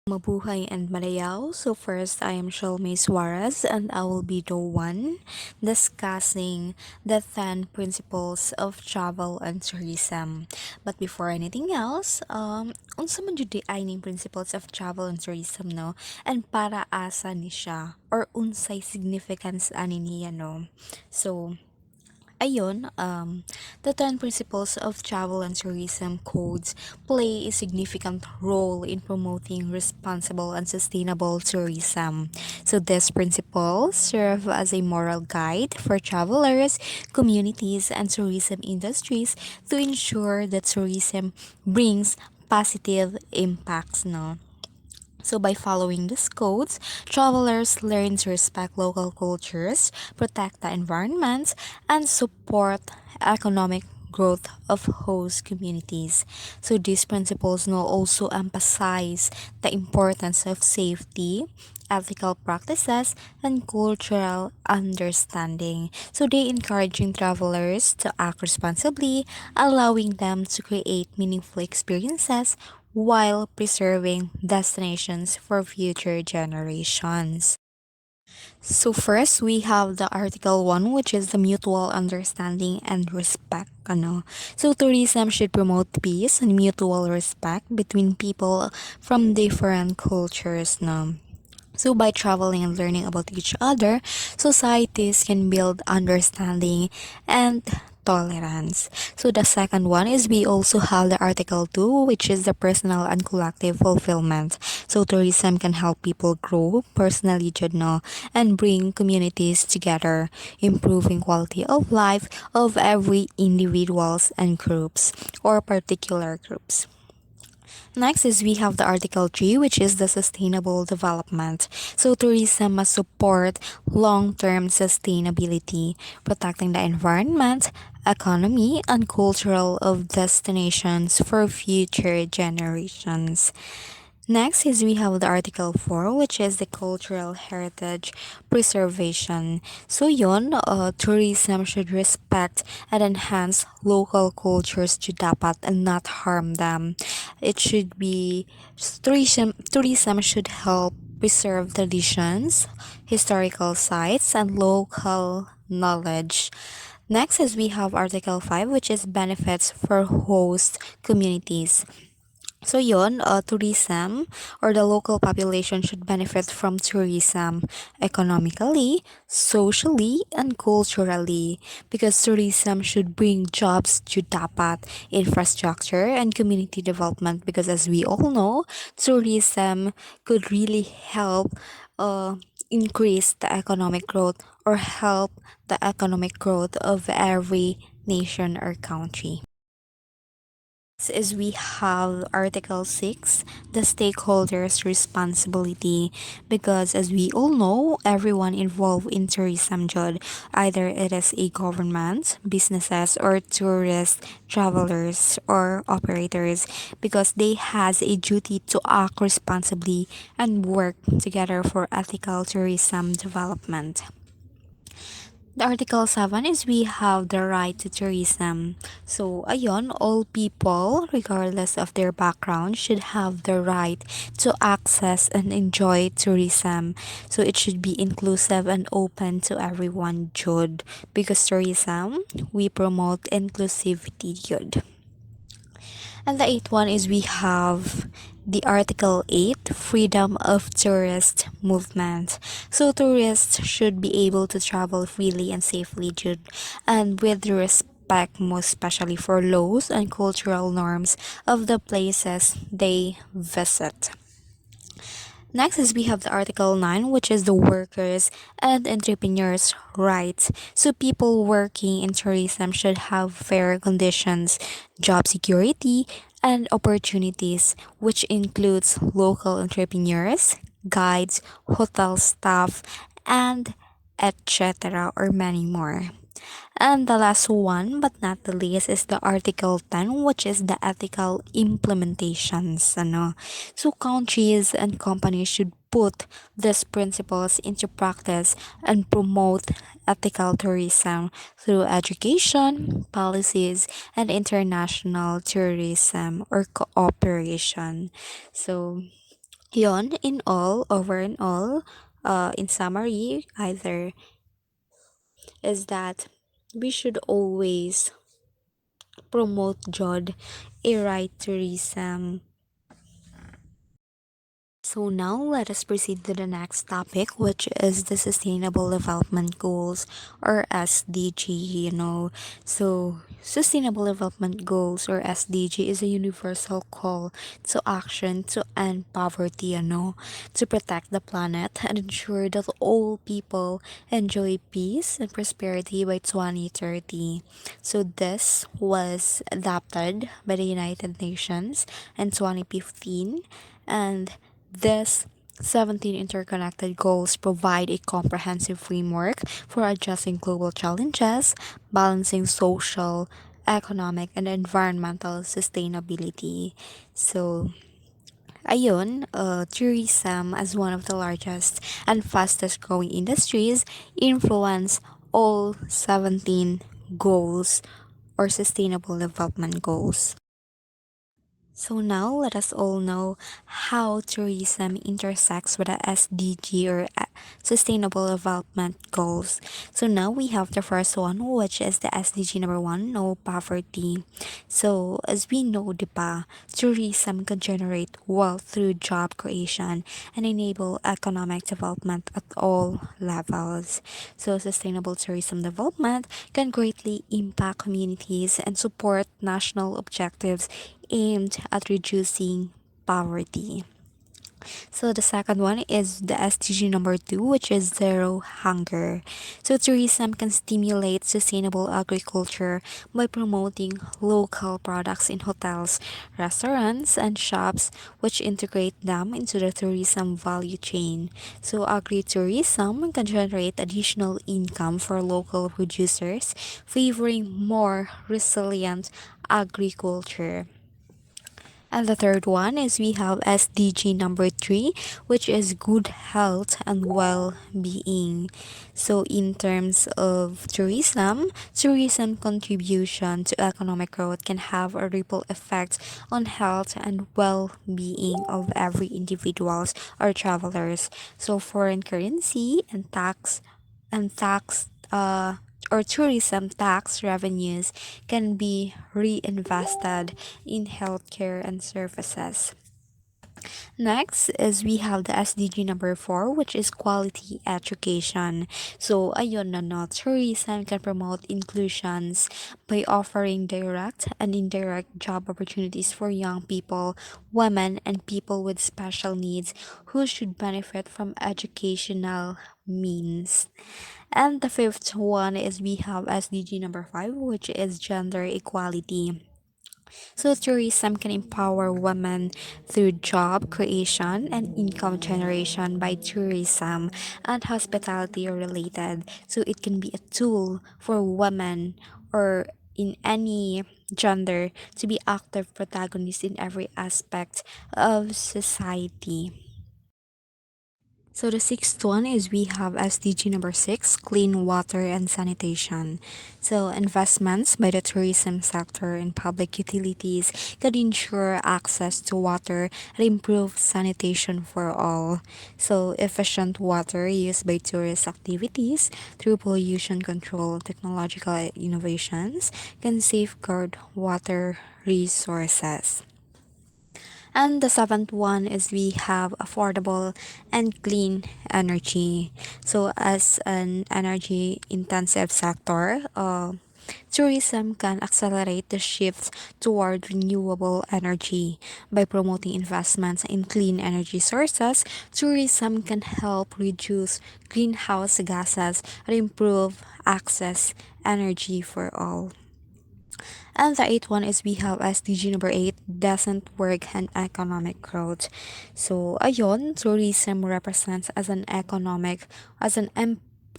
Mabuhay and Marayaw. So first, I am Shalmay Suarez and I will be the one discussing the 10 principles of travel and tourism. But before anything else, unsa man jud di ay ning principles of travel and tourism, no? And para asa ni siya or unsay significance ani niya, no? So, the 10 principles of travel and tourism codes play a significant role in promoting responsible and sustainable tourism. So these principles serve as a moral guide for travelers, communities, and tourism industries to ensure that tourism brings positive impacts, no? So, by following these codes, travelers learn to respect local cultures, protect the environment, and support economic growth of host communities. So, these principles now also emphasize the importance of safety, ethical practices, and cultural understanding. So, they encouraging travelers to act responsibly, allowing them to create meaningful experiences while preserving destinations for future generations. So first, we have the Article 1, which is the mutual understanding and respect. Ano. So tourism should promote peace and mutual respect between people from different cultures. No? So by traveling and learning about each other, societies can build understanding and tolerance. So the second one is we also have the Article 2, which is the personal and collective fulfillment. So tourism can help people grow personally, no, and bring communities together, improving quality of life of every individuals and groups or particular groups. Next is we have the Article 3, which is the sustainable development. So tourism must support long-term sustainability, protecting the environment, economy, and cultural of destinations for future generations. Next is we have the Article 4, which is the cultural heritage preservation. So yun, tourism should respect and enhance local cultures to dapat and not harm them. It should be, tourism should help preserve traditions, historical sites, and local knowledge. Next is we have Article 5, which is benefits for host communities. So yon, tourism or the local population should benefit from tourism economically, socially, and culturally because tourism should bring jobs to dapat, infrastructure, and community development because as we all know, tourism could really help increase the economic growth or help the economic growth of every nation or country. Is we have Article 6, the stakeholders' responsibility, because as we all know, everyone involved in tourism job, either it is a government, businesses, or tourist travelers or operators, because they has a duty to act responsibly and work together for ethical tourism development. The Article 7 is we have the right to tourism. So, ayon, all people, regardless of their background, should have the right to access and enjoy tourism. So, it should be inclusive and open to everyone, Jud. Because tourism, we promote inclusivity, Jud. And the eighth one is we have the Article 8, freedom of tourist movement. So tourists should be able to travel freely and safely and with respect most especially for laws and cultural norms of the places they visit. Next is we have the Article 9, which is the workers and entrepreneurs' rights. So people working in tourism should have fair conditions, job security, and opportunities, which includes local entrepreneurs, guides, hotel staff, and etc. or many more. And the last one, but not the least, is the Article 10, which is the ethical implementations. Ano? So countries and companies should put these principles into practice and promote ethical tourism through education, policies, and international tourism or cooperation. So Yon, in all, over and all, in summary, either is that we should always promote Jod a right tourism. So now let us proceed to the next topic, which is the Sustainable Development Goals or SDG. So Sustainable Development Goals or SDG is a universal call to action to end poverty, to protect the planet and ensure that all people enjoy peace and prosperity by 2030. So this was adopted by the United Nations in 2015, and this 17 interconnected goals provide a comprehensive framework for addressing global challenges, balancing social, economic, and environmental sustainability. So, tourism as one of the largest and fastest growing industries influence all 17 goals or sustainable development goals. So now let us all know how tourism intersects with the SDG or Sustainable Development Goals. So now we have the first one, which is the SDG number one, no poverty. So as we know, diba, tourism can generate wealth through job creation and enable economic development at all levels. So sustainable tourism development can greatly impact communities and support national objectives aimed at reducing poverty. So the second one is the SDG number two, which is zero hunger. So tourism can stimulate sustainable agriculture by promoting local products in hotels, restaurants, and shops, which integrate them into the tourism value chain. So agritourism can generate additional income for local producers, favoring more resilient agriculture. And the third one is we have SDG number three, which is good health and well being. So, in terms of tourism contribution to economic growth can have a ripple effect on health and well being of every individuals or travelers. So, foreign currency and tax or tourism tax revenues can be reinvested in healthcare and services. Next is we have the SDG number four, which is quality education. So, ayun na no, tourism can promote inclusions by offering direct and indirect job opportunities for young people, women, and people with special needs who should benefit from educational means. And the fifth one is we have SDG number five, which is gender equality. So tourism can empower women through job creation and income generation by tourism and hospitality related. So it can be a tool for women or in any gender to be active protagonists in every aspect of society. So the sixth one is we have SDG number six, clean water and sanitation. So investments by the tourism sector in public utilities could ensure access to water and improve sanitation for all. So efficient water used by tourist activities through pollution control technological innovations can safeguard water resources. And the seventh one is we have affordable and clean energy. So, as an energy intensive sector, tourism can accelerate the shift toward renewable energy. By promoting investments in clean energy sources, tourism can help reduce greenhouse gases and improve access energy for all. And the eighth one is we have SDG number eight, decent work and economic growth. So, ayon, tourism represents as an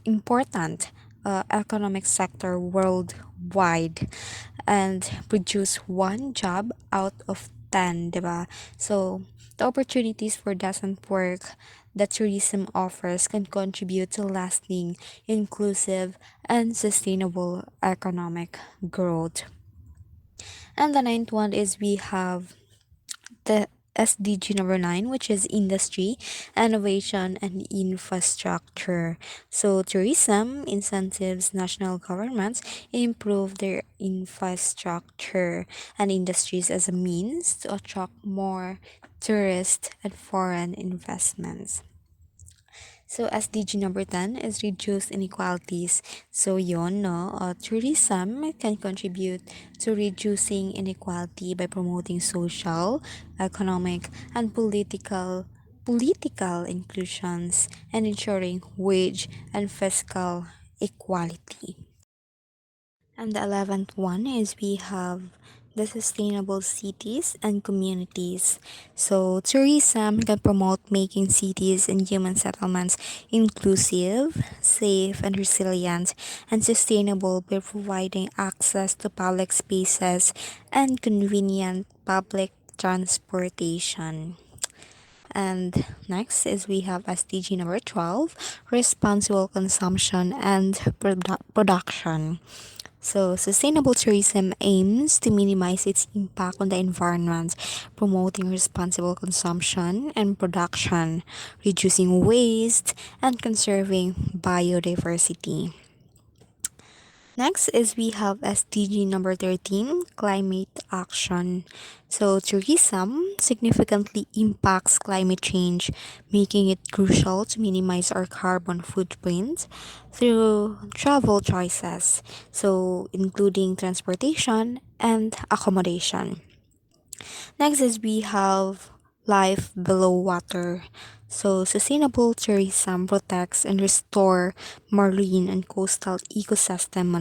important economic sector worldwide and produce one job out of 10, diba? So, the opportunities for decent work that tourism offers can contribute to lasting, inclusive, and sustainable economic growth. And the ninth one is we have the SDG number 9, which is industry, innovation, and infrastructure. So, tourism incentives national governments improve their infrastructure and industries as a means to attract more tourist and foreign investments. So SDG number 10 is reduce inequalities. So yun, no, tourism can contribute to reducing inequality by promoting social, economic, and political inclusions and ensuring wage and fiscal equality. And the 11th one is we have the sustainable cities and communities. So, tourism can promote making cities and human settlements inclusive, safe, and resilient, and sustainable by providing access to public spaces and convenient public transportation. And next is we have SDG number 12, responsible consumption and production. So, sustainable tourism aims to minimize its impact on the environment, promoting responsible consumption and production, reducing waste, and conserving biodiversity. Next is we have SDG number 13, climate action. So, tourism significantly impacts climate change, making it crucial to minimize our carbon footprint through travel choices, so including transportation and accommodation. Next is we have life below water. So sustainable tourism protects and restore marine and coastal ecosystem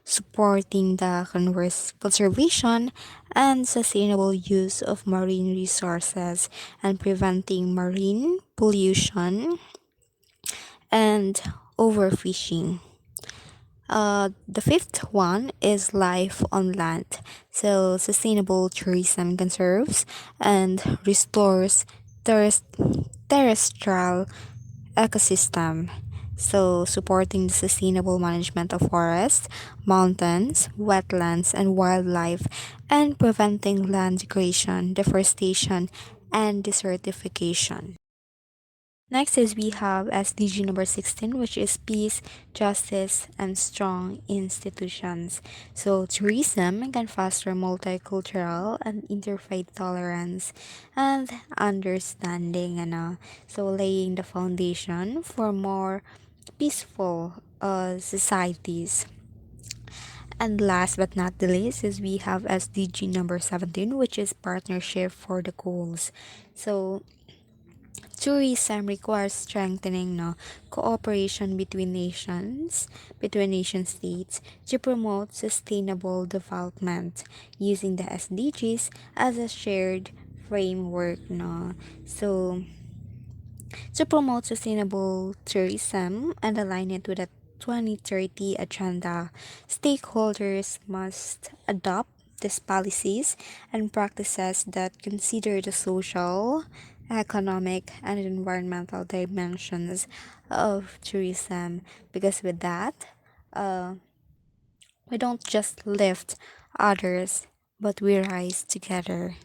supporting the conservation and sustainable use of marine resources and preventing marine pollution and overfishing. The fifth one is life on land. So, sustainable tourism conserves and restores terres- terrestrial ecosystem. So, supporting the sustainable management of forests, mountains, wetlands, and wildlife, and preventing land degradation, deforestation, and desertification. Next is we have SDG number 16, which is peace, justice, and strong institutions. So tourism can foster multicultural and interfaith tolerance and understanding, so laying the foundation for more peaceful societies. And last but not the least is we have SDG number 17, which is partnership for the goals. So tourism requires strengthening cooperation between nation states to promote sustainable development using the SDGs as a shared framework. No? So, to promote sustainable tourism and align it with the 2030 agenda, stakeholders must adopt these policies and practices that consider the social, economic, and environmental dimensions of tourism. Because with that, uh, we don't just lift others, but we rise together.